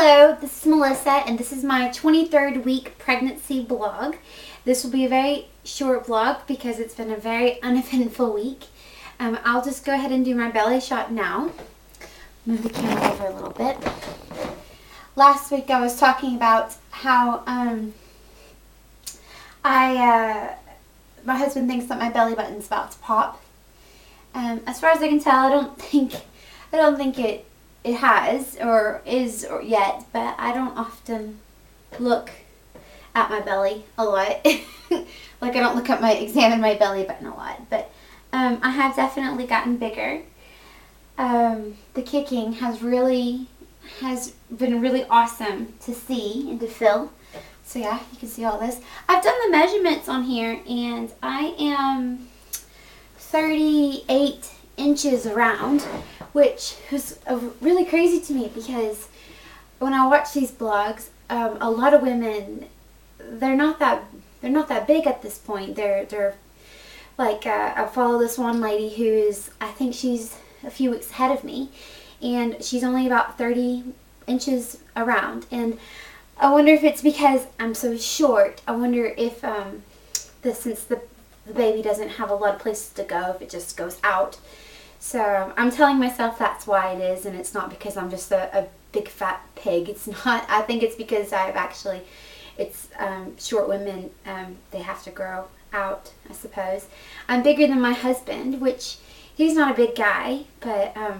Hello, this is Melissa, and this is my 23rd week pregnancy vlog. This will be a very short vlog because it's been a very uneventful week. I'll just go ahead and do my belly shot now. Move the camera over a little bit. Last week I was talking about how my husband thinks that my belly button's about to pop. As far as I can tell, I don't think it has or is or yet, but I don't often look at my belly a lot. Like I don't examine my belly button a lot, but I have definitely gotten bigger. The kicking has been really awesome to see and to feel. So yeah, you can see all this. I've done the measurements on here, and I am 38 inches around, which is really crazy to me because when I watch these blogs, a lot of women, they're not that big at this point. They're like I follow this one lady I think she's a few weeks ahead of me, and she's only about 30 inches around. And I wonder if it's because I'm so short. I wonder if since the baby doesn't have a lot of places to go, if it just goes out. So I'm telling myself that's why it is, and it's not because I'm just a big fat pig. It's not. I think it's because short women, they have to grow out, I suppose. I'm bigger than my husband, which he's not a big guy, but I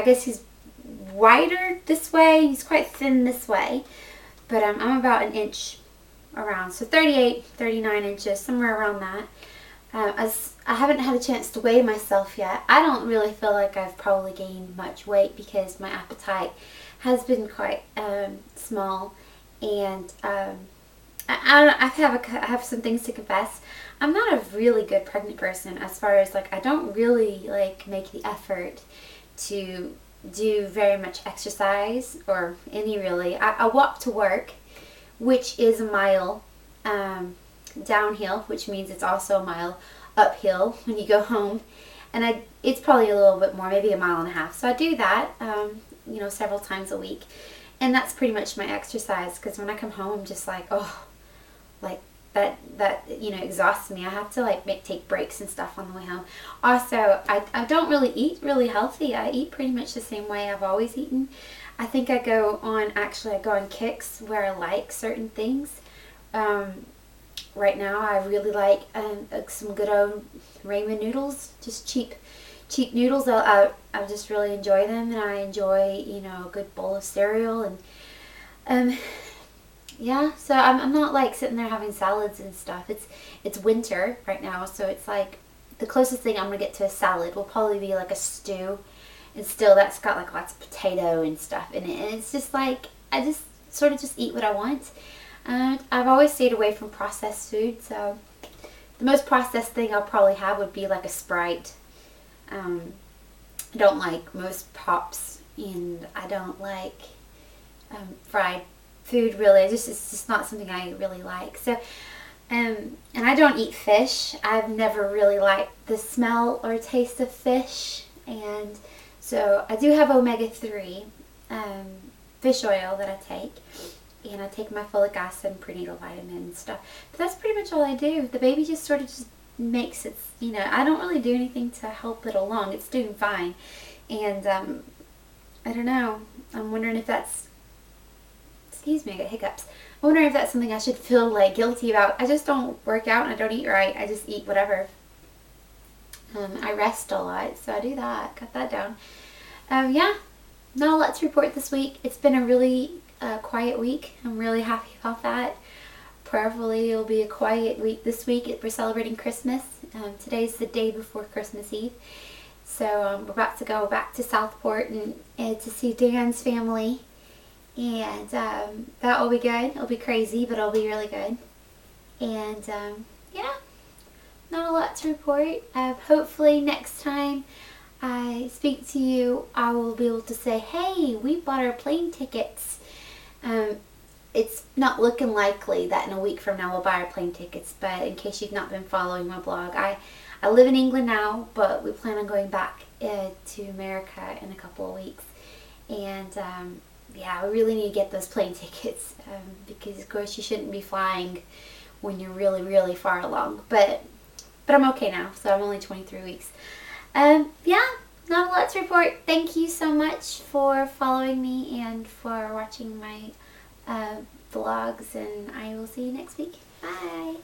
guess he's wider this way. He's quite thin this way, but I'm about an inch around, so 38, 39 inches, somewhere around that. I haven't had a chance to weigh myself yet. I don't really feel like I've probably gained much weight because my appetite has been quite small, and I have some things to confess. I'm not a really good pregnant person as far as I don't really make the effort to do very much exercise or any really. I walk to work, which is a mile downhill, which means it's also a mile uphill when you go home, and it's probably a little bit more, maybe a mile and a half. So I do that several times a week, and that's pretty much my exercise, because when I come home I'm just that exhausts me. I have to take breaks and stuff on the way home. Also, I don't really eat really healthy. I eat pretty much the same way I've always eaten. I think I go on kicks where I like certain things. Right now I really like some good old ramen noodles, just cheap noodles. I just really enjoy them, and I enjoy a good bowl of cereal, and yeah, so I'm not sitting there having salads and stuff. It's winter right now, so it's the closest thing I'm gonna get to a salad will probably be a stew, and still that's got lots of potato and stuff in it, and it's just I just sort of just eat what I want. I've always stayed away from processed food, so the most processed thing I'll probably have would be a Sprite. I don't like most pops, and I don't like fried food really. It's just not something I really like. So, and I don't eat fish. I've never really liked the smell or taste of fish, and so I do have omega-3 fish oil that I take. And I take my folic acid and prenatal vitamin and stuff. But that's pretty much all I do. The baby just sort of just makes it, I don't really do anything to help it along. It's doing fine. And I don't know. I'm wondering if that's, excuse me, I got hiccups. I'm wondering if that's something I should feel guilty about. I just don't work out and I don't eat right. I just eat whatever. I rest a lot, so I do that. Cut that down. Yeah, not a lot to report this week. It's been a really quiet week. I'm really happy about that. Prayerfully it'll be a quiet week this week. We're celebrating Christmas. Today's the day before Christmas Eve, so we're about to go back to Southport and to see Dan's family, and that will be good. It'll be crazy, but it'll be really good. And yeah, not a lot to report. Hopefully next time I speak to you, I will be able to say, hey, we bought our plane tickets. It's not looking likely that in a week from now we'll buy our plane tickets, but in case you've not been following my blog, I live in England now, but we plan on going back to America in a couple of weeks. And yeah, I really need to get those plane tickets because of course you shouldn't be flying when you're really, really far along. But I'm okay now, so I'm only 23 weeks. Yeah, not a lot to report. Thank you so much for following me and for watching my vlogs, and I will see you next week. Bye!